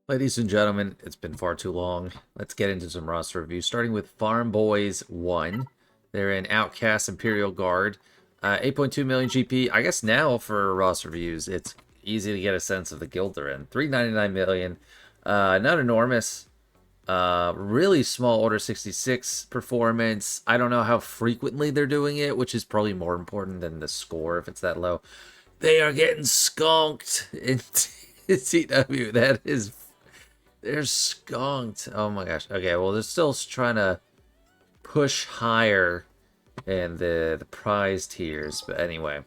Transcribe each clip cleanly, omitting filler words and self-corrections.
Ladies and gentlemen, it's been far too long. Let's get into some roster reviews, starting with Farm Boys 1. They're in Outcast Imperial Guard. 8.2 million GP. I guess now for roster reviews, it's easy to get a sense of the guild they're in. 399 million. Not enormous. Really small Order 66 performance. I don't know how frequently they're doing it, which is probably more important than the score if it's that low. They are getting skunked in TW. That is, they're skunked. Oh my gosh. Okay, well, they're still trying to push higher in the prize tiers. But anyway,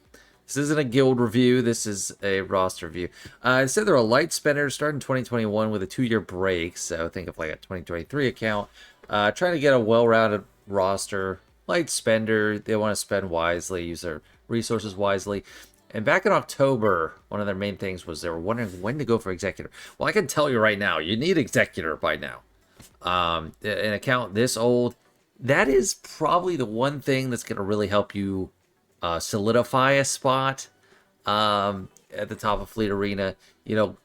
this isn't a guild review. This is a roster review. I said they're a light spender starting 2021 with a 2-year break. So think of like a 2023 account. Trying to get a well-rounded roster. Light spender. They want to spend wisely, use their resources wisely. And back in October, one of their main things was they were wondering when to go for Executor. Well, I can tell you right now, you need Executor by now. An account this old, that is probably the one thing that's going to really help you solidify a spot at the top of Fleet Arena. You know,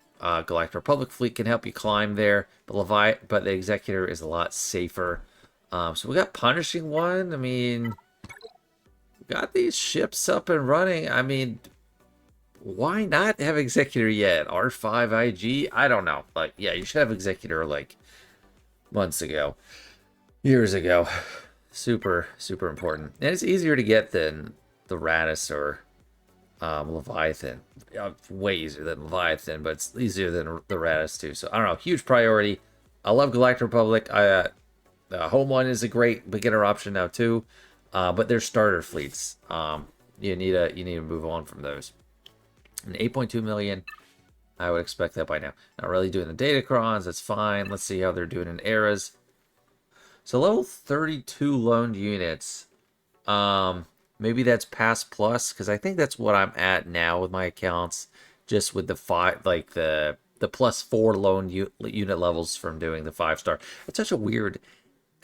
Galactic Republic Fleet can help you climb there, but the Executor is a lot safer. So we got Punishing One. I mean, got these ships up and running. I mean, why not have Executor yet? R5 IG? I don't know. Like, yeah, you should have Executor like months ago, years ago. Super, super important. And it's easier to get than the Radis or Leviathan. Way easier than Leviathan, but it's easier than the Radis too. So I don't know. Huge priority. I love Galactic Republic. Home One is a great beginner option now too. But they're starter fleets. You need to move on from those. And 8.2 million, I would expect that by now. Not really doing the Datacrons, that's fine. Let's see how they're doing in eras. So level 32 loaned units. Maybe that's past plus, because I think that's what I'm at now with my accounts. Just with the the +4 loan unit levels from doing the 5-star. It's such a weird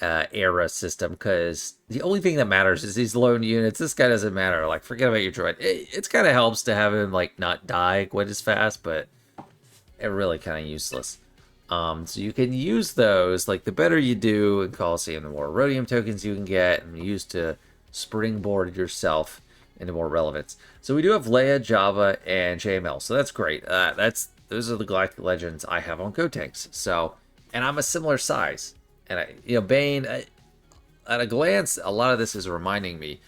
era system, because the only thing that matters is these loan units. This guy doesn't matter. Like, forget about your droid. It's kind of helps to have him like not die quite as fast, but it really kind of useless. So you can use those. Like, the better you do in Coliseum, the more rhodium tokens you can get and use to springboard yourself into more relevance. So we do have Leia, Java, and JML. So that's great. Those are the Galactic Legends I have on Gotenks. So, and I'm a similar size. And Bane, at a glance, a lot of this is reminding me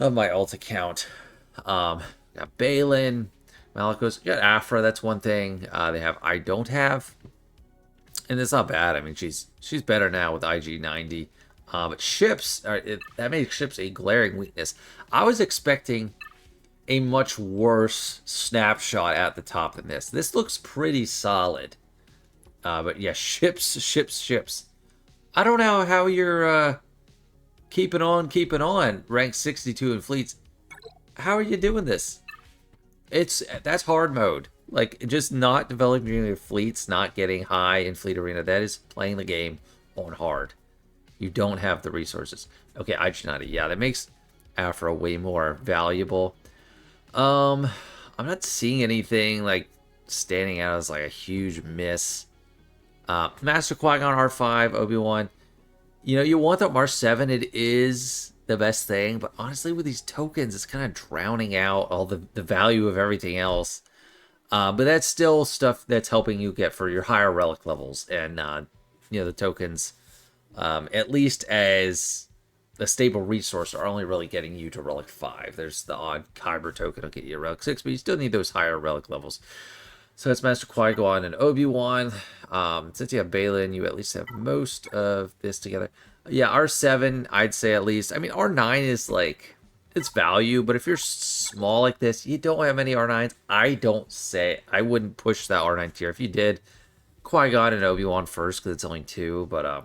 of my alt account. Got Baylan, Margus, got Afra. That's one thing. They have I don't have, and it's not bad. I mean, she's better now with IG90. But ships, that makes ships a glaring weakness. I was expecting a much worse snapshot at the top than this. This looks pretty solid. But yeah, ships. I don't know how you're keeping on, ranked 62 in fleets. How are you doing this? That's hard mode. Like, just not developing your fleets, not getting high in Fleet Arena. That is playing the game on hard. You don't have the resources. Okay, IG90. Yeah, that makes Afro way more valuable. I'm not seeing anything like standing out as like a huge miss. Master Qui-Gon R5, Obi-Wan. You want that Mars 7. It is the best thing, but honestly, with these tokens, it's kind of drowning out all the value of everything else. But that's still stuff that's helping you get for your higher relic levels. And, the tokens, at least as a stable resource, are only really getting you to relic 5. There's the odd Kyber token will get you a relic 6, but you still need those higher relic levels. So that's Master Qui-Gon and Obi-Wan. Since you have Baylan, you at least have most of this together. Yeah, R7, I'd say at least. I mean, R9 is like, it's value, but if you're small like this, you don't have many R9s. I wouldn't push that R9 tier. If you did, Qui-Gon and Obi-Wan first, because it's only 2. But,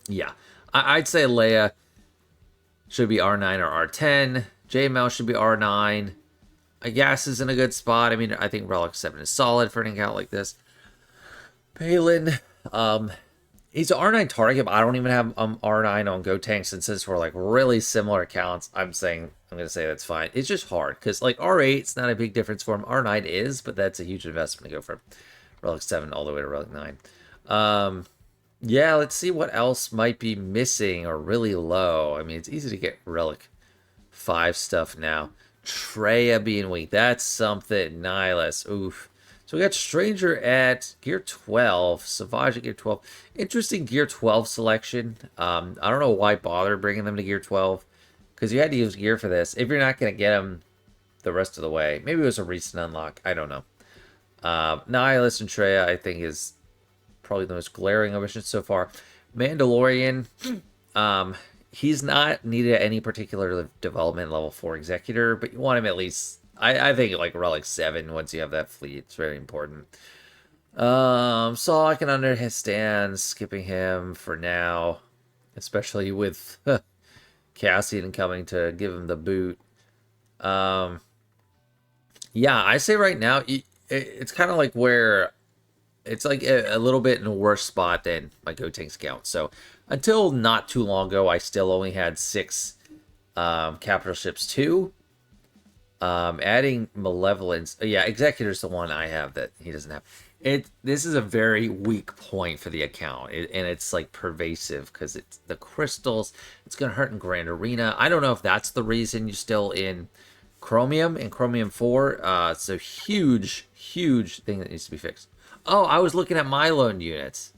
yeah. I'd say Leia should be R9 or R10. JML should be R9. Gas is in a good spot. I mean, I think Relic 7 is solid for an account like this. Baylan, he's an R9 target, but I don't even have R9 on Gotenks, and since we're like really similar accounts, I'm going to say that's fine. It's just hard, because like R8's not a big difference for him. R9 is, but that's a huge investment to go for him. Relic 7 all the way to Relic 9. Yeah, let's see what else might be missing or really low. I mean, it's easy to get Relic 5 stuff now. Treya being weak. That's something. Nihilus. Oof. So we got Stranger at Gear 12. Savage at Gear 12. Interesting Gear 12 selection. I don't know why bother bringing them to Gear 12. Because you had to use gear for this. If you're not going to get them the rest of the way. Maybe it was a recent unlock. I don't know. Nihilus and Treya, I think, is probably the most glaring omissions so far. Mandalorian, he's not needed at any particular development level 4 Executor, but you want him at least, I think, like Relic 7 once you have that fleet. It's very important. So I can understand skipping him for now, especially with Cassian coming to give him the boot. Yeah, I say right now, it's kind of like where it's like a little bit in a worse spot than my Gotenks count. So until not too long ago, I still only had 6 capital ships too. Adding Malevolence, yeah, Executor's the one I have that he doesn't have. This is a very weak point for the account, and it's like pervasive because it's the crystals. It's gonna hurt in Grand Arena. I don't know if that's the reason you're still in Chromium and Chromium 4. It's a huge thing that needs to be fixed. Oh, I was looking at my loan units.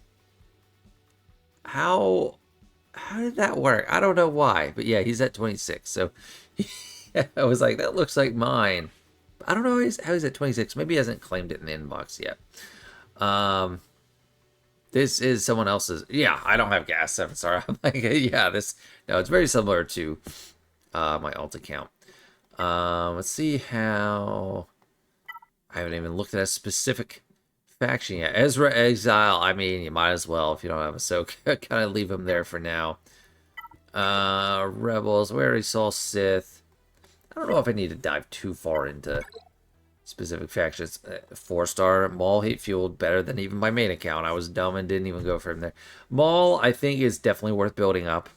How did that work? I don't know why, but yeah, he's at 26. So I was like, that looks like mine. I don't know how he's at 26. Maybe he hasn't claimed it in the inbox yet. This is someone else's. Yeah, I don't have gas 7. Sorry. I'm like, yeah, no, it's very similar to my alt account. Let's see how. I haven't even looked at a specific faction yet. Ezra Exile. I mean, you might as well if you don't have Ahsoka. Kind of leave him there for now. Rebels. We already saw Sith. I don't know if I need to dive too far into specific factions. 4-star Maul hate fueled better than even my main account. I was dumb and didn't even go for him there. Maul, I think, is definitely worth building up.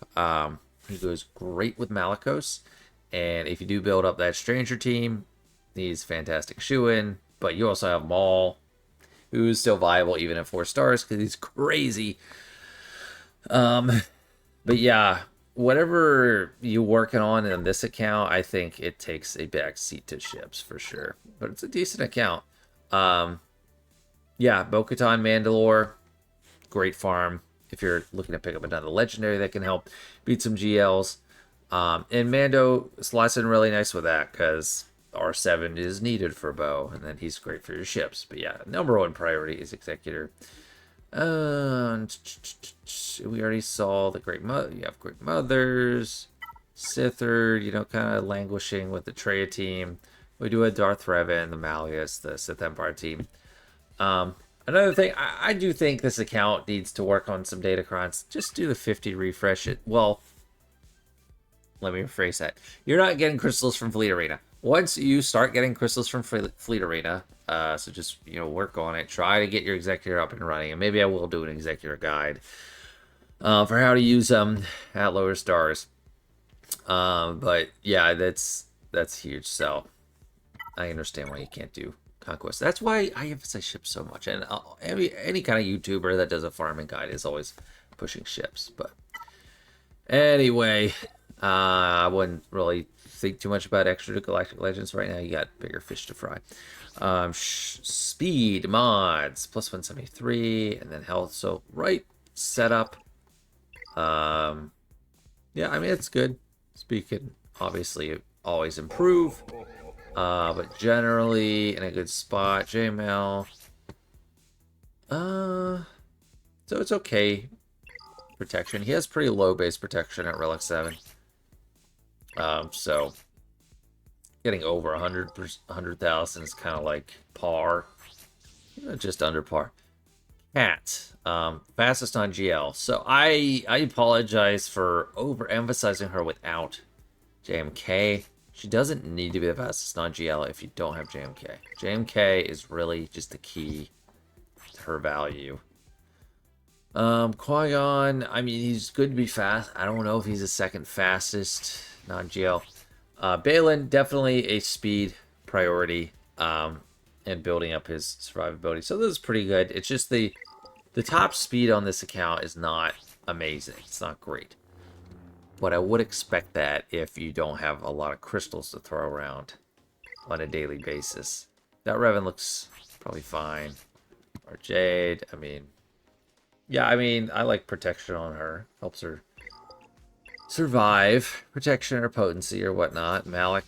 He goes great with Malicos. And if you do build up that Stranger team, he's fantastic shoe-in. But you also have Maul, who's still viable even at 4 stars because he's crazy. But yeah, whatever you're working on in this account, I think it takes a back seat to ships for sure. But it's a decent account. Yeah, Bo-Katan, Mandalore, great farm. If you're looking to pick up another legendary that can help beat some GLs. And Mando slots in really nice with that because R7 is needed for Bo, and then he's great for your ships. But yeah, number 1 priority is Executor. We already saw the Great Mother. You have Great Mothers, Sithard, kind of languishing with the Treya team. We do have Darth Revan, the Malleus, the Sith Empire team. Another thing, I do think this account needs to work on some datacrons. Just do the 50 refresh it. Well, let me rephrase that. You're not getting crystals from Fleet Arena. Once you start getting crystals from Fleet Arena, so just, work on it. Try to get your Executor up and running. And maybe I will do an Executor guide for how to use them at lower stars. But yeah, that's huge. So I understand why you can't do Conquest. That's why I emphasize ships so much. And any kind of YouTuber that does a farming guide is always pushing ships. But anyway, I wouldn't really think too much about extra Galactic Legends right now. You got bigger fish to fry. Speed mods plus 173 and then health. So right setup. Yeah, I mean it's good. Speed can obviously always improve. But generally in a good spot. JML. So it's okay. Protection. He has pretty low base protection at Relic 7. So getting over 100,000 is kind of like par, just under par. Cat, fastest on GL. So I apologize for overemphasizing her without JMK. She doesn't need to be the fastest on GL if you don't have JMK. JMK is really just the key to her value. Qui-Gon, I mean, he's good to be fast. I don't know if he's the second fastest non-GL. Baylan, definitely a speed priority. and building up his survivability. So this is pretty good. It's just the top speed on this account is not amazing. It's not great. But I would expect that if you don't have a lot of crystals to throw around on a daily basis. That Revan looks probably fine. Or Jade, I mean... Yeah, I mean, I like protection on her. Helps her survive. Protection or potency or whatnot. Malik.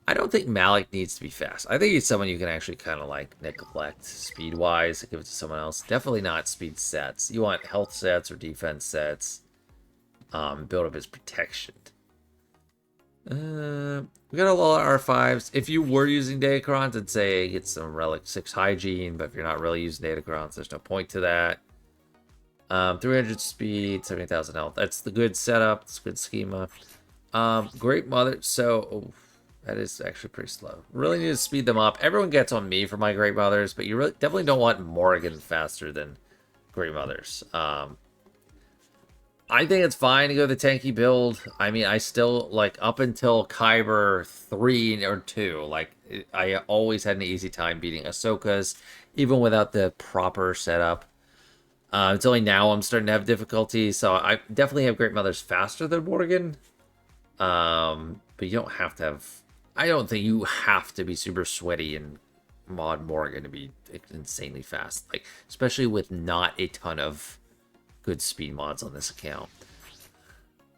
I don't think Malik needs to be fast. I think he's someone you can actually kind of like neglect speed-wise. Give it to someone else. Definitely not speed sets. You want health sets or defense sets. Build up his protection. We got a lot of R5s. If you were using Datacrons, I'd say get some Relic 6 Hygiene, but if you're not really using Datacrons, there's no point to that. 300 speed, 70,000 health. That's the good setup. That's a good schema. Great Mother. So, that is actually pretty slow. Really need to speed them up. Everyone gets on me for my Great Mothers, but you really definitely don't want Morgan faster than Great Mothers. I think it's fine to go the tanky build. I mean, I still, like, up until Kyber 3 or 2, like, I always had an easy time beating Ahsoka's, even without the proper setup. It's only now I'm starting to have difficulty, so I definitely have Great Mothers faster than Morgan. But you don't have to have... I don't think you have to be super sweaty and mod Morgan to be insanely fast. Like, especially with not a ton of good speed mods on this account.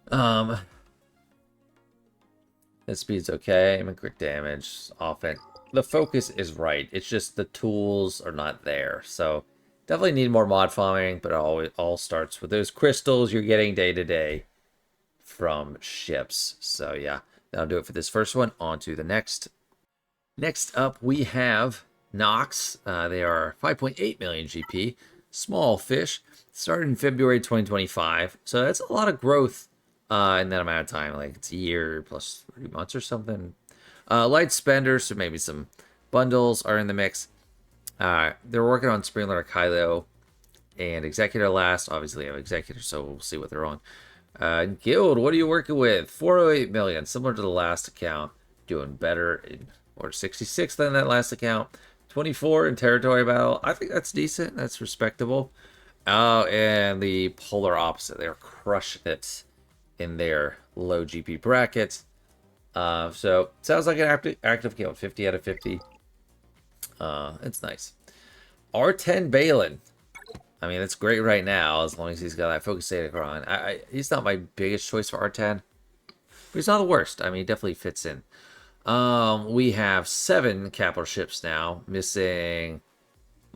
The speed's okay. I mean, quick damage, offense. The focus is right. It's just the tools are not there. So definitely need more mod farming, but it all starts with those crystals you're getting day to day from ships. So yeah, that'll do it for this first one. On to the next. Next up, we have Nox. They are 5.8 million GP. Small fish. Started in February 2025. So that's a lot of growth in that amount of time. Like, it's a year plus 3 months or something. Light spender, so maybe some bundles are in the mix. They're working on Sprinkler, Kylo, and Executor last. Obviously, I have Executor, so we'll see what they're on. Guild, what are you working with? 408 million, similar to the last account. Doing better in Order 66 than that last account. 24 in Territory Battle. I think that's decent. That's respectable. Oh, and the polar opposite. They're crushing it in their low GP bracket. So, sounds like an active account. 50 out of 50. It's nice. R10 Baylan. I mean, it's great right now, as long as he's got that focus Datacron. He's not my biggest choice for R10. But he's not the worst. I mean, he definitely fits in. We have 7 capital ships now, missing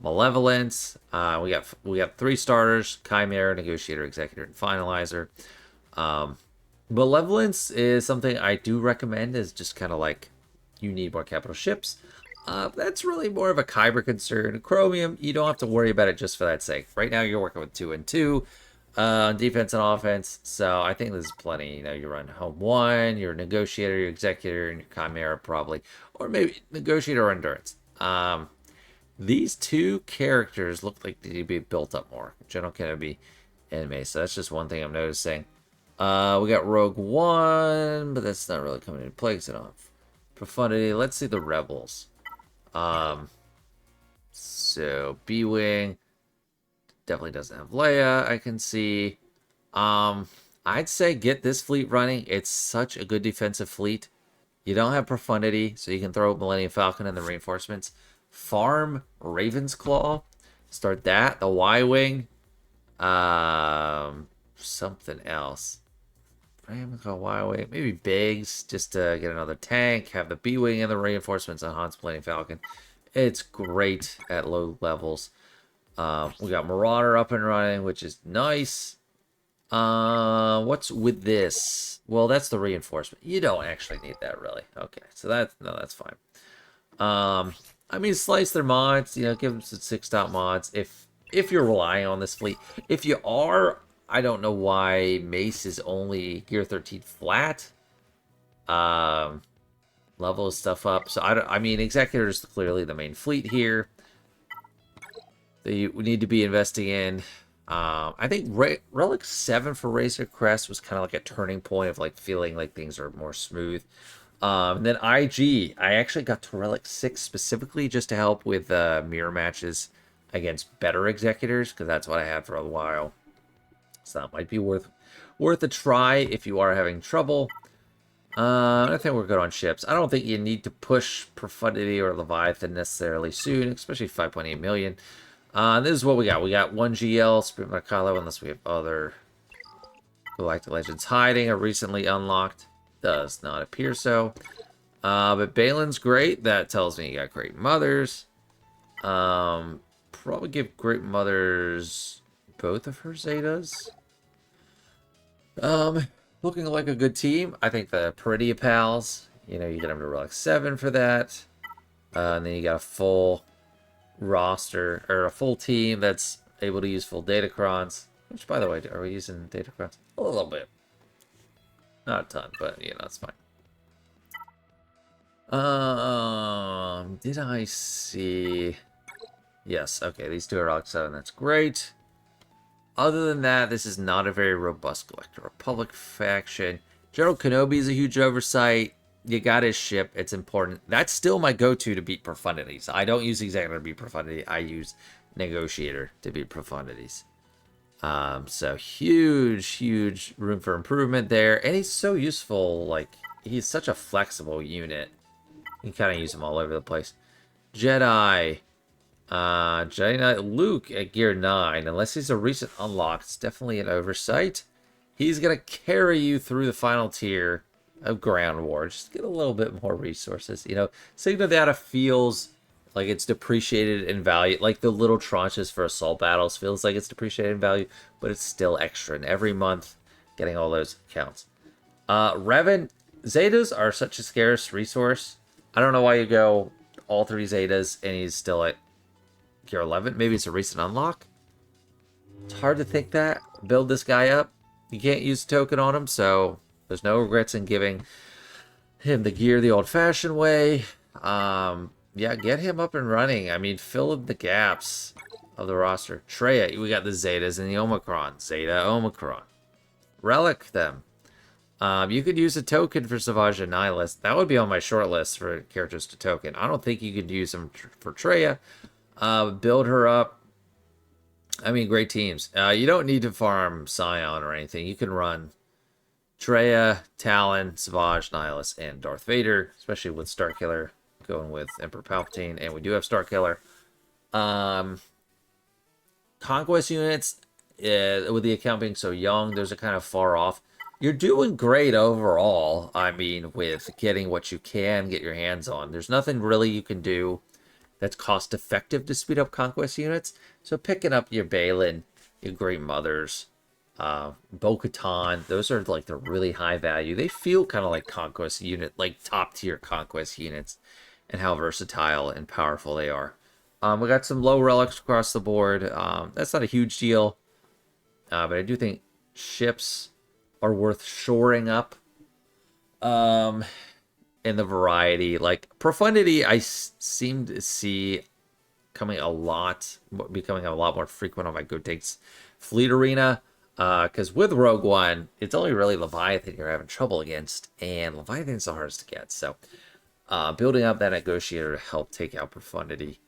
Malevolence. We got 3 starters: Chimera, Negotiator, Executor, and Finalizer. Malevolence is something I do recommend. Is just kind of like, you need more capital ships. That's really more of a Kyber concern. Chromium, you don't have to worry about it just for that sake. Right now, you're working with 2 and 2. Defense and offense, so I think this is plenty. You know, you run Home 1, your Negotiator, your Executor, and your Chimera probably. Or maybe Negotiator or Endurance. These 2 characters look like they need to be built up more. General Kenobi and Mace, so that's just one thing I'm noticing. We got Rogue One, but that's not really coming into play because I don't have Profundity. Let's see the Rebels. So B-Wing definitely doesn't have Leia, I can see. I'd say get this fleet running. It's such a good defensive fleet. You don't have Profundity, so you can throw Millennium Falcon and the reinforcements. Farm Raven's Claw. Start that. The Y-Wing. Something else. Raven's Claw, Y-Wing. Maybe Biggs, just to get another tank. Have the B-Wing and the reinforcements on Han's Millennium Falcon. It's great at low levels. We got Marauder up and running, which is nice. What's with this? Well, that's the reinforcement. You don't actually need that, really. Okay, so that's fine. I mean, slice their mods. You know, give them some 6-dot mods if you're relying on this fleet. If you are, I don't know why Mace is only Gear 13 flat. Level stuff up. So I mean, Executor is clearly the main fleet here. We need to be investing in. I think Relic 7 for Razor Crest was kind of like a turning point of like feeling like things are more smooth. Then IG, I actually got to Relic 6 specifically just to help with mirror matches against better executors, because that's what I had for a while. So that might be worth a try if you are having trouble. I think we're good on ships. I don't think you need to push Profundity or Leviathan necessarily soon, especially 5.8 million. This is what we got. We got 1 GL, Spirit Macalo, unless we have other Galactic Legends hiding or recently unlocked. Does not appear so. But Baylan's great. That tells me you got Great Mothers. Probably give Great Mothers both of her Zetas. Looking like a good team. I think the Peridia Pals, you get them to Relic 7 for that. And then you got a full roster, or a full team that's able to use full Datacrons. Which, by the way, are we using Datacrons? A little bit. Not a ton, but, it's fine. Did I see... Yes, okay, these two are Relic 7, that's great. Other than that, this is not a very robust Galactic Republic faction. General Kenobi is a huge oversight. You got his ship. It's important. That's still my go-to to beat Profundities. I don't use Executor to beat Profundity. I use Negotiator to beat Profundities. So huge room for improvement there. And he's so useful. Like, he's such a flexible unit. You can kind of use him all over the place. Jedi. Jedi Knight Luke at gear 9, unless he's a recent unlock, it's definitely an oversight. He's going to carry you through the final tier of Ground War. Just get a little bit more resources. Sigma Data feels like it's depreciated in value. Like the little tranches for assault battles feels like it's depreciated in value, but it's still extra. And every month, getting all those counts. Revan, Zetas are such a scarce resource. I don't know why you go all 3 Zetas and he's still at gear 11. Maybe it's a recent unlock. It's hard to think that. Build this guy up. You can't use a token on him, so there's no regrets in giving him the gear the old-fashioned way. Yeah, get him up and running. I mean, fill in the gaps of the roster. Traya, we got the Zetas and the Omicron. Zeta, Omicron. Relic them. You could use a token for Savage and Nihilist. That would be on my short list for characters to token. I don't think you could use them for Traya. Build her up. I mean, great teams. You don't need to farm Scion or anything. You can run Traya, Talon, Savage, Nihilus, and Darth Vader, especially with Starkiller going with Emperor Palpatine, and we do have Starkiller. Conquest units, with the account being so young, those are kind of far off. You're doing great overall, I mean, with getting what you can get your hands on. There's nothing really you can do that's cost effective to speed up conquest units. So picking up your Baylan, your Great Mothers, Bo-Katan, those are like the really high value. They feel kind of like conquest unit, like top tier conquest units, and how versatile and powerful they are. We got some low relics across the board. That's not a huge deal, but I do think ships are worth shoring up. In the variety, like Profundity, I seem to see becoming a lot more frequent on my Good Takes Fleet Arena, because with Rogue One, it's only really Leviathan you're having trouble against, and Leviathan's the hardest to get. So building up that Negotiator to help take out Profundity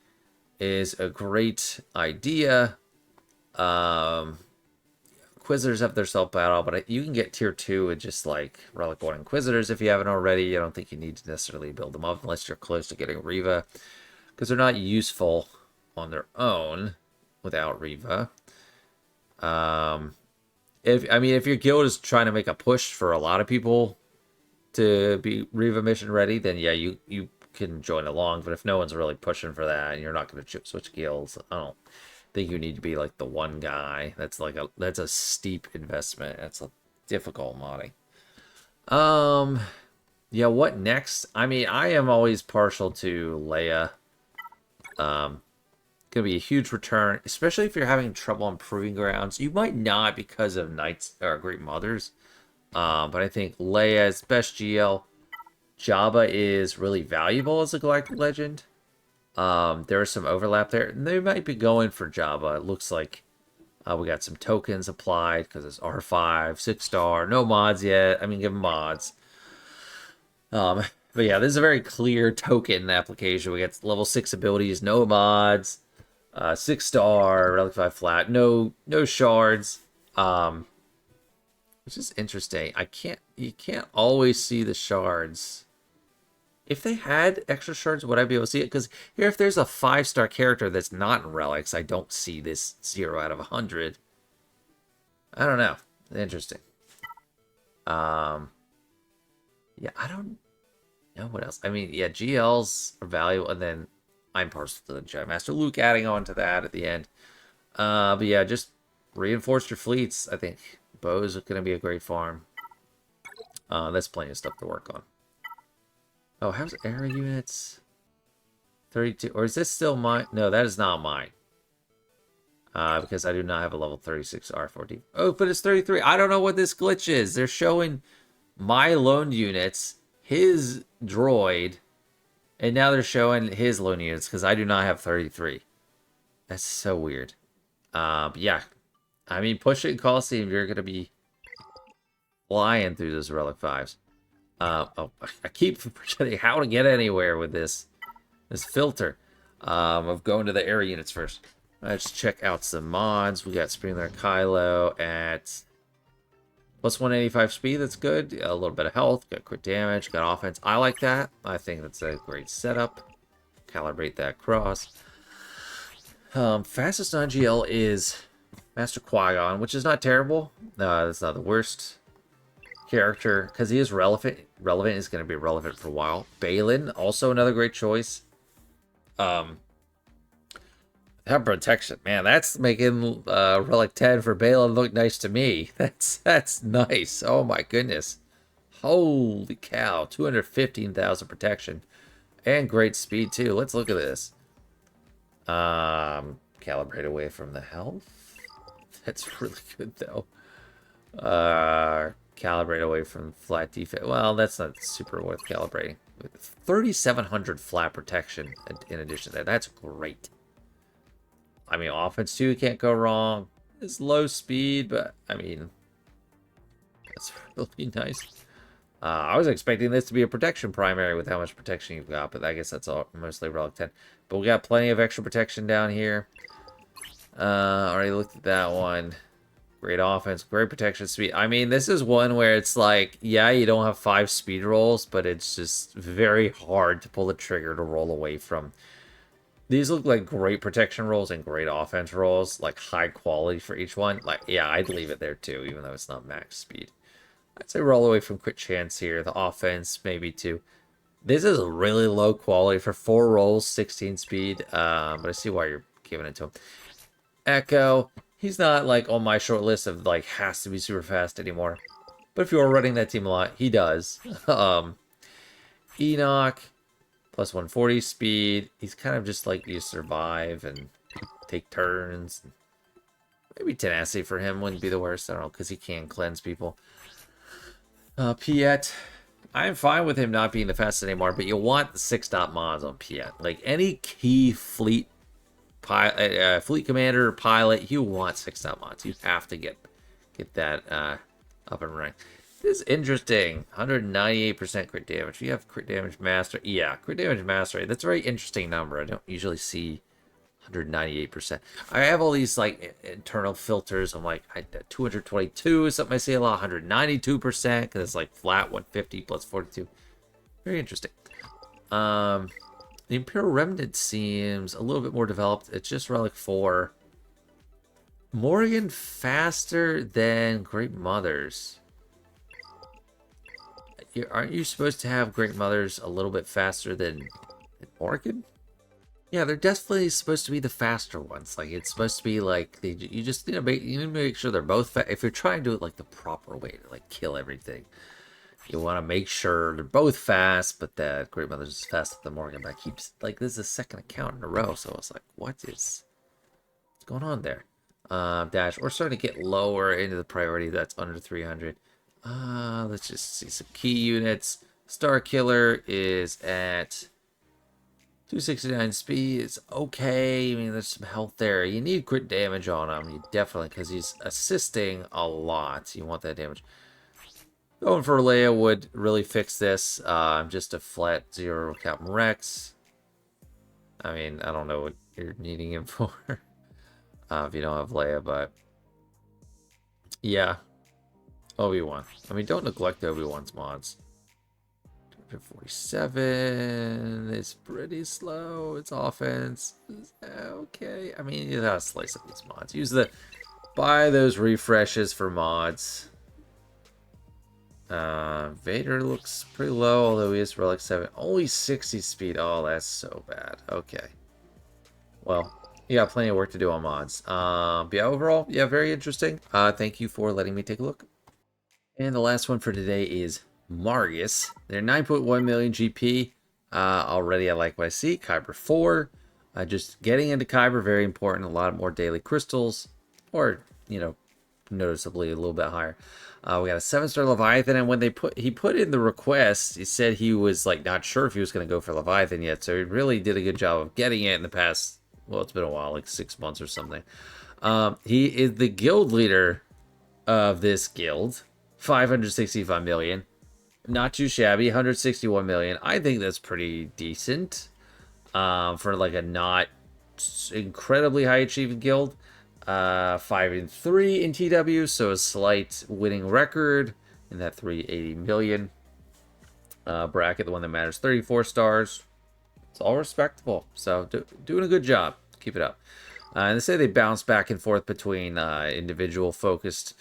is a great idea. Inquisitors have their self-battle, but you can get tier 2 with just like Relic 1 Inquisitors if you haven't already. I don't think you need to necessarily build them up unless you're close to getting Riva, because they're not useful on their own without Riva. If your guild is trying to make a push for a lot of people to be Riva mission ready, then yeah, you can join along. But if no one's really pushing for that and you're not going to switch guilds, I don't think you need to be like the one guy. That's a steep investment. That's a difficult modding. Yeah, what next? I mean, I am always partial to Leia. Gonna be a huge return, especially if you're having trouble on proving grounds. You might not because of Knights or Great Mothers. But I think Leia is best GL. Jabba is really valuable as a Galactic Legend. There is some overlap there. They might be going for Jabba. It looks like we got some tokens applied because it's R5, 6-star, no mods yet. I mean, give them mods. But yeah, this is a very clear token application. We get level 6 abilities, no mods, 6-star, relic 5 flat, no shards. Which is interesting. You can't always see the shards. If they had extra shards, would I be able to see it? Because here, if there's a 5-star character that's not in relics, I don't see this 0 out of 100. I don't know. Interesting. Yeah, I don't know what else. I mean, yeah, GLs are valuable, and then I'm partial to the Giant Master Luke adding on to that at the end. But yeah, just reinforce your fleets. I think bows are going to be a great farm. There's plenty of stuff to work on. Oh, how's area units? 32. Or is this still mine? No, that is not mine. Because I do not have a level 36 R14. Oh, but it's 33. I don't know what this glitch is. They're showing my loaned units, his droid, and now they're showing his loaned units because I do not have 33. That's so weird. Yeah. I mean, pushing Coliseum, you're going to be flying through those Relic 5s. Oh, I keep forgetting how to get anywhere with this filter of going to the area units first. Let's check out some mods. We got Springler Kylo at plus 185 speed. That's good. A little bit of health. Got crit damage. Got offense. I like that. I think that's a great setup. Calibrate that cross. Fastest non-GL is Master Qui-Gon, which is not terrible. That's not the worst character because he is relevant. Is going to be relevant for a while. Baylan, also another great choice. That protection, man, that's making Relic 10 for Baylan look nice to me. That's nice. Oh my goodness. Holy cow. 215,000 protection. And great speed too. Let's look at this. Calibrate away from the health. That's really good though. Calibrate away from flat defense. Well, that's not super worth calibrating. 3,700 flat protection in addition to that. That's great. I mean, offense too, can't go wrong. It's low speed, but I mean, that's really nice. I was expecting this to be a protection primary with how much protection you've got, but I guess that's all mostly Relic 10. But we got plenty of extra protection down here. Already looked at that one. Great offense, great protection speed. I mean, this is one where it's like, yeah, you don't have 5 speed rolls, but it's just very hard to pull the trigger to roll away from. These look like great protection rolls and great offense rolls, like high quality for each one. Like, yeah, I'd leave it there too, even though it's not max speed. I'd say roll away from crit chance here. The offense, maybe 2. This is really low quality for 4 rolls, 16 speed. But I see why you're giving it to him. Echo, he's not like on my short list of like has to be super fast anymore. But if you're running that team a lot, he does. Enoch. Plus 140 speed. He's kind of just like you survive and take turns. Maybe tenacity for him wouldn't be the worst. I don't know, because he can cleanse people. Piet. I'm fine with him not being the fastest anymore, but you want the 6-dot mods on Piet. Like any key fleet fleet commander or pilot, you want 6-dot mods. You have to get that up and running. This is interesting. 198% crit damage. You have crit damage master. Yeah, crit damage master. That's a very interesting number. I don't usually see 198%. I have all these like internal filters. I'm like 222 is something I see a lot. 192% because it's like flat 150 plus 42. Very interesting. The Imperial Remnant seems a little bit more developed. It's just Relic 4. Morgan faster than Great Mothers. Aren't you supposed to have Great Mothers a little bit faster than Morgan? Yeah, they're definitely supposed to be the faster ones. Like, it's supposed to be like, you just need to make sure they're both fast. If you're trying to do it like the proper way to like kill everything, you want to make sure they're both fast, but that Great Mothers is faster than Morgan. But I keep, like, this is the second account in a row, so I was like, what's going on there? Dash, we're starting to get lower into the priority that's under 300. Let's just see some key units. Star Killer is at 269 speed. It's okay. I mean, there's some health there. You need crit damage on him. You definitely, because he's assisting a lot. You want that damage. Going for Leia would really fix this. Just a flat 0 Captain Rex. I mean, I don't know what you're needing him for if you don't have Leia, but yeah, Obi-Wan. I mean, don't neglect Obi-Wan's mods. 47. It's pretty slow. Its offense is okay. I mean, you gotta slice up these mods. Buy those refreshes for mods. Vader looks pretty low, although he is Relic 7. Only 60 speed. Oh, that's so bad. Okay. Well, you got plenty of work to do on mods. But yeah, overall, yeah, very interesting. Thank you for letting me take a look. And the last one for today is Margus. They're 9.1 million GP. Already I like what I see. Kyber 4. Just getting into Kyber, very important. A lot more daily crystals. Or, you know, noticeably a little bit higher. We got a 7-star Leviathan, and when he put in the request, he said he was like not sure if he was going to go for Leviathan yet. So he really did a good job of getting it in the past. Well, it's been a while, like 6 months or something. He is the guild leader of this guild. 565 million. Not too shabby. 161 million. I think that's pretty decent for like a not incredibly high achieving guild. 5-3 in TW, so a slight winning record in that 380 million bracket, the one that matters. 34 stars. It's all respectable. So doing a good job. Keep it up. And they say they bounce back and forth between individual focused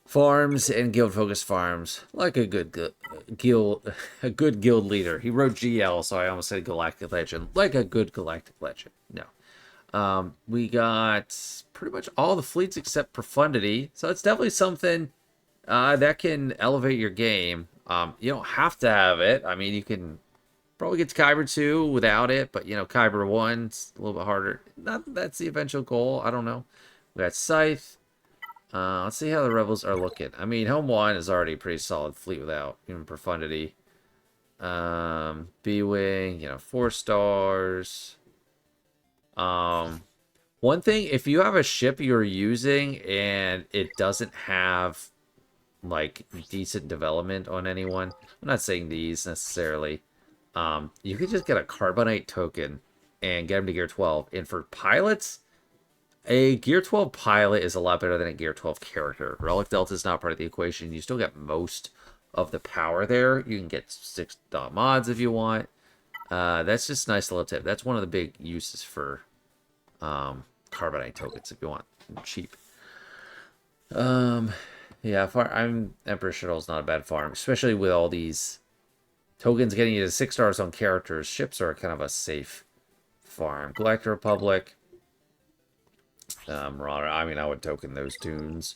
farms and guild focused farms, like a good guild leader. He wrote GL, so I almost said Galactic Legend, like a good Galactic Legend. No. We got pretty much all the fleets except Profundity, so it's definitely something that can elevate your game. You don't have to have it. I mean, you can probably get to Kyber 2 without it, but, you know, Kyber 1's a little bit harder. Not that's the eventual goal. I don't know. We got Scythe. Let's see how the Rebels are looking. I mean, Home 1 is already a pretty solid fleet without even Profundity. B-Wing, you know, 4 stars. One thing, if you have a ship you're using and it doesn't have like decent development on anyone, I'm not saying these necessarily. You could just get a Carbonite token and get them to Gear 12. And for pilots, a Gear 12 pilot is a lot better than a Gear 12 character. Relic Delta is not part of the equation. You still get most of the power there. You can get 6 mods if you want. That's just a nice little tip. That's one of the big uses for Carbonite tokens if you want cheap. Yeah, Emperor Shuttle is not a bad farm, especially with all these tokens getting you to 6 stars on characters. Ships are kind of a safe farm. Galactic Republic. Marauder. I mean, I would token those tunes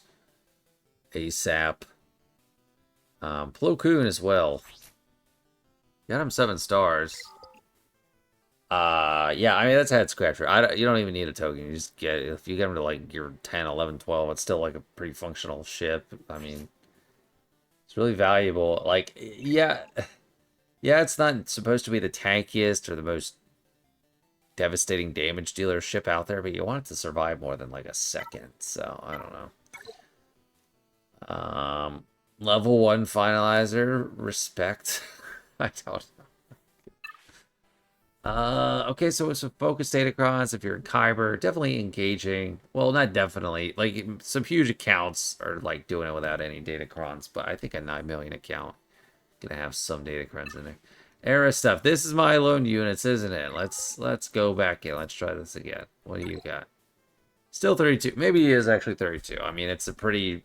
ASAP. Plo Koon as well. Got him 7 stars. Yeah, I mean, that's a head scratcher. You don't even need a token. You just get, if you get him to like your 10, 11, 12, it's still like a pretty functional ship. I mean, it's really valuable. Like, yeah, it's not supposed to be the tankiest or the most devastating damage dealer ship out there, but you want it to survive more than like a second. So, I don't know. Level 1 finalizer, respect. I don't know. Okay, so it's a focus datacrons. If you're in Kyber, definitely engaging. Well, not definitely. Like, some huge accounts are, like, doing it without any datacrons, but I think a 9 million account gonna have some datacrons in there. Era stuff. This is my lone units, isn't it? Let's go back in. Let's try this again. What do you got? Still 32. Maybe it is actually 32. I mean, it's a pretty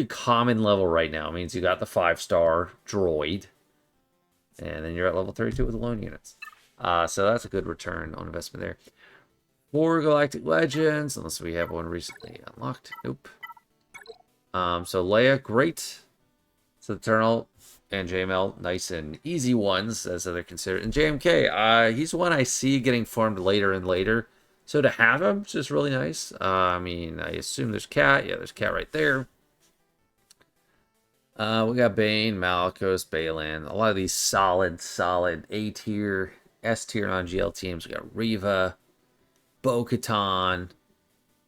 common level right now. It means you got the 5-star droid. And then you're at level 32 with the lone units. So that's a good return on investment there. 4 Galactic Legends, unless we have one recently unlocked. Nope. So Leia, great. So Eternal and JML, nice and easy ones, as they're considered. And JMK, he's one I see getting farmed later and later. So to have him is just really nice. I mean, I assume there's Cat. Yeah, there's Cat right there. We got Bane, Malakos, Baylan. A lot of these solid A tier, S tier non-GL teams. We got Riva, Bo-Katan,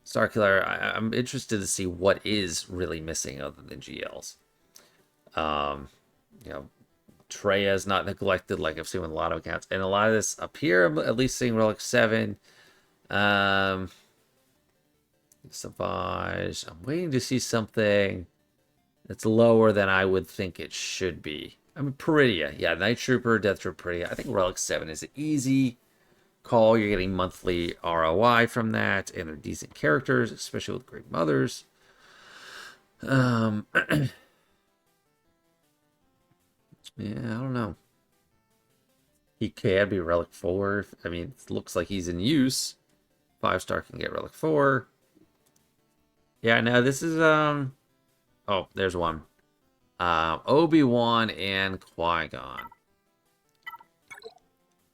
Starkiller. I'm interested to see what is really missing other than GLs. You know, Treya's not neglected like I've seen with a lot of accounts. And a lot of this up here, I'm at least seeing Relic 7. Savage. I'm waiting to see something that's lower than I would think it should be. I mean, Peridia. Yeah, Night Trooper, Death Trooper, Peridia. I think Relic 7 is an easy call. You're getting monthly ROI from that, and they're decent characters, especially with great mothers. Yeah, I don't know. He can be Relic 4. I mean, it looks like he's in use. 5-star can get Relic 4. Yeah, no, this is, oh, there's one. Obi-Wan and Qui-Gon.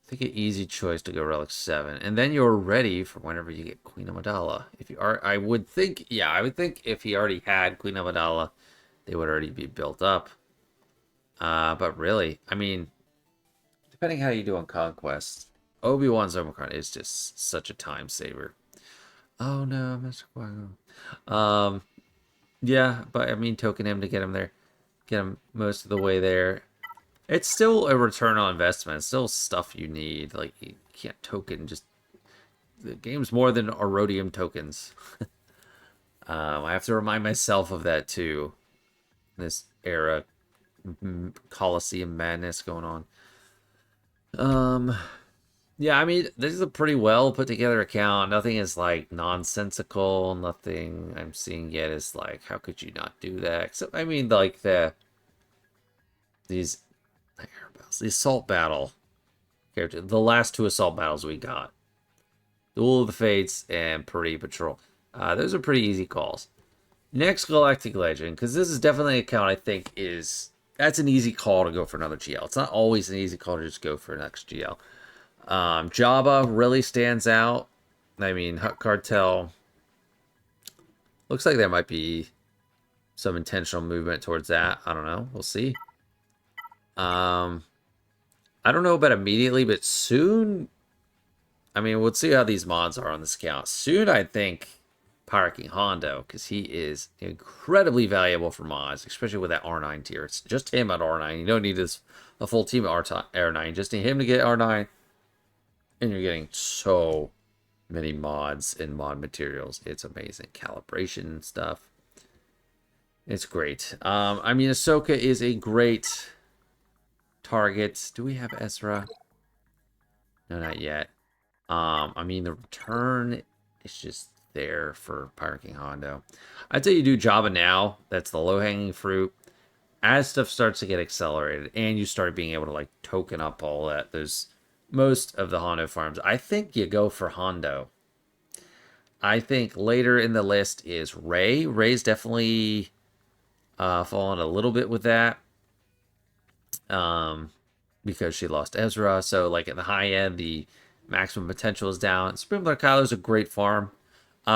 I think an easy choice to go Relic 7. And then you're ready for whenever you get Queen Amidala. If you are, I would think, yeah, I would think if he already had Queen Amidala, they would already be built up. But really, I mean, depending how you do on Conquest, Obi-Wan's Omicron is just such a time saver. Oh no, Mr. Qui-Gon. Yeah, but I mean, token him to get him there. Get him most of the way there. It's still a return on investment. It's still stuff you need. Like, you can't token just... The game's more than Erodium tokens. I have to remind myself of that, too. This era. Coliseum madness going on. Yeah, I mean, this is a pretty well put together account. Nothing is, like, nonsensical. Nothing I'm seeing yet is, like, how could you not do that? Except, I mean, like, these assault battle character, the last 2 assault battles we got, Duel of the Fates and Parade Patrol. Those are pretty easy calls. Next Galactic Legend, because this is definitely an account I think that's an easy call to go for another GL. It's not always an easy call to just go for an next GL. Jabba really stands out. I mean, Hut Cartel. Looks like there might be some intentional movement towards that. I don't know. We'll see. I don't know about immediately, but soon. I mean, we'll see how these mods are on this account. Soon, I think Pirate King Hondo, because he is incredibly valuable for mods, especially with that R9 tier. It's just him at R9. You don't need a full team at R9. Just need him to get R9, and you're getting so many mods and mod materials. It's amazing. Calibration stuff. It's great. I mean, Ahsoka is a great target. Do we have Ezra? No, not yet. I mean, the return is just there for Pirate King Hondo. I'd say you do Jabba now. That's the low-hanging fruit. As stuff starts to get accelerated, and you start being able to, like, token up all that, there's most of the Hondo farms. I think you go for Hondo. I think later in the list is Rey. Rey's definitely fallen a little bit with that. Because she lost Ezra. So, like, at the high end, the maximum potential is down. Supreme Lord Kylo is a great farm.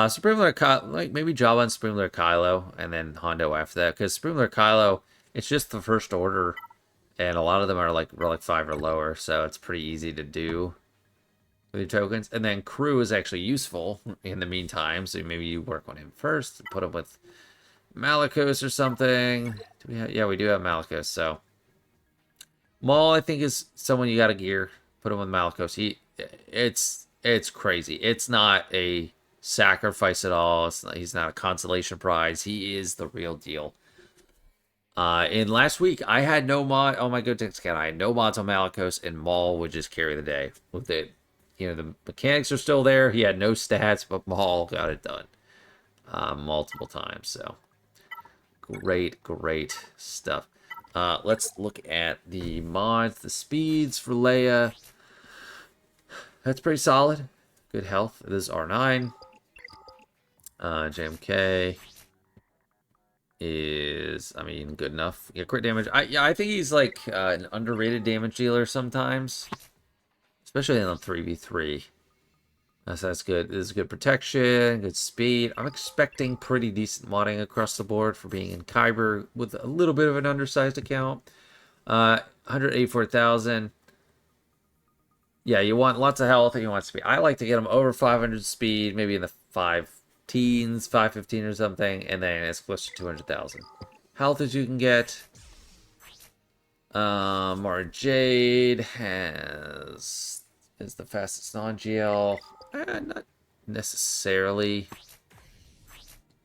Supreme Lord Kylo, like, maybe Jabba and Supreme Lord Kylo, and then Hondo after that. Because Supreme Lord Kylo, it's just the first order, and a lot of them are, like, Relic 5 or lower, so it's pretty easy to do with your tokens. And then Crew is actually useful in the meantime, so maybe you work on him first, put him with Malicos or something. Yeah, we do have Malicos, so... Maul, I think, is someone you got to gear. Put him with Malicos. It's crazy. It's not a sacrifice at all. He's not a consolation prize. He is the real deal. In last week, I had no mod on my GoTex account. I had no mods on Malicos, and Maul would just carry the day with it. You know, the mechanics are still there. He had no stats, but Maul got it done multiple times. So great stuff. Let's look at the mods, the speeds for Leia. That's pretty solid. Good health. This is R9. JMK is, I mean, good enough. Yeah, crit damage. I think he's like an underrated damage dealer sometimes, especially in the 3v3. So that's good. This is good protection, good speed. I'm expecting pretty decent modding across the board for being in Kyber with a little bit of an undersized account. 184,000. Yeah, you want lots of health and you want speed. I like to get them over 500 speed, maybe in the 5 teens, 515 or something, and then it's close to 200,000. Health as you can get. Jade is the fastest non-GL. Not necessarily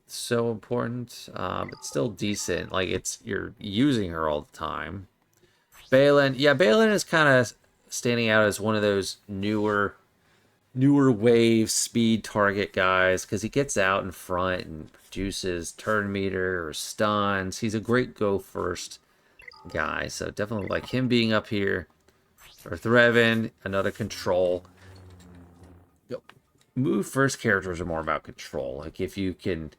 so important, but still decent. Like, you're using her all the time. Baylan, yeah, Baylan is kind of standing out as one of those newer wave speed target guys because he gets out in front and produces turn meter or stuns. He's a great go first guy, so definitely like him being up here. Or Threven, another control. Move first characters are more about control. Like if you can,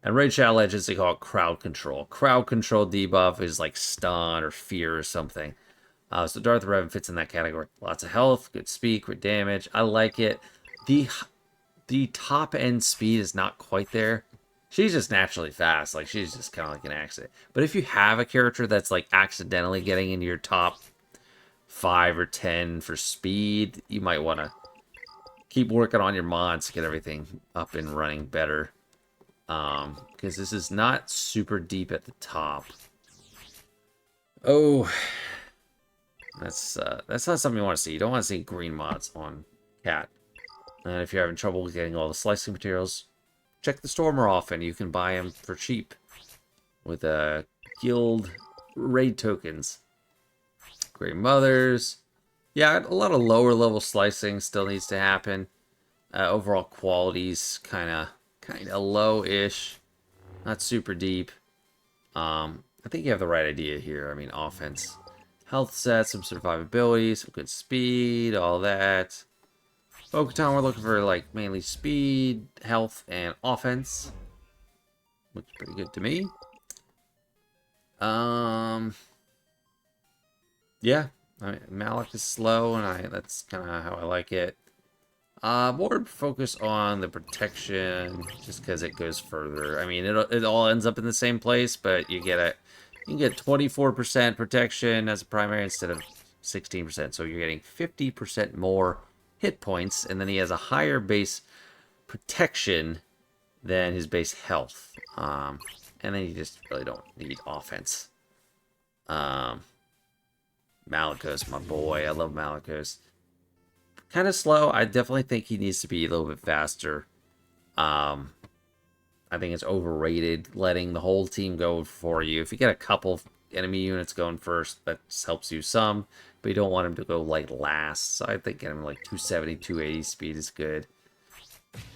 and Raid Shadow Legends they call it crowd control. Crowd control debuff is like stun or fear or something. So Darth Revan fits in that category. Lots of health, good speed, good damage. I like it. The top end speed is not quite there. She's just naturally fast. Like she's just kind of like an accident. But if you have a character that's like accidentally getting into your top 5 or 10 for speed, you might want to keep working on your mods to get everything up and running better. Because this is not super deep at the top. Oh, that's not something you want to see. You don't want to see green mods on Cat. And if you're having trouble getting all the slicing materials, check the store more often. You can buy them for cheap with guild raid tokens. Great mothers. Yeah, a lot of lower level slicing still needs to happen. Overall quality's kind of low-ish, not super deep. I think you have the right idea here. I mean, offense, health set, some survivability, some good speed, all that. Bo-Katan, we're looking for like mainly speed, health, and offense. Looks pretty good to me. Yeah, Malik is slow, and that's kind of how I like it. More focus on the protection, just because it goes further. I mean, it all ends up in the same place, but you can get 24% protection as a primary instead of 16%. So you're getting 50% more hit points, and then he has a higher base protection than his base health. And then you just really don't need offense. Malikos, my boy. I love Malikos. Kind of slow. I definitely think he needs to be a little bit faster. I think it's overrated letting the whole team go for you. If you get a couple enemy units going first, that helps you some, but you don't want him to go like last. So I think getting him like 270, 280 speed is good.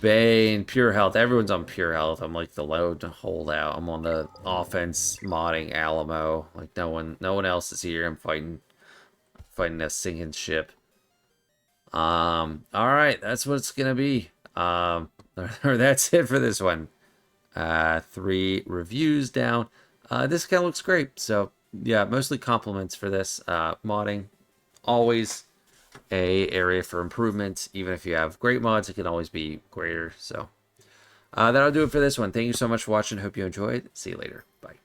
Bane, pure health. Everyone's on pure health. I'm like the low to hold out. I'm on the offense modding Alamo. Like no one else is here. I'm fighting a sinking ship. All right, that's what it's gonna be. That's it for this one. 3 reviews down. This guy looks great. So yeah, mostly compliments for this. Modding, always a area for improvement. Even if you have great mods, it can always be greater. So that'll do it for this one. Thank you so much for watching. Hope you enjoyed. See you later. Bye.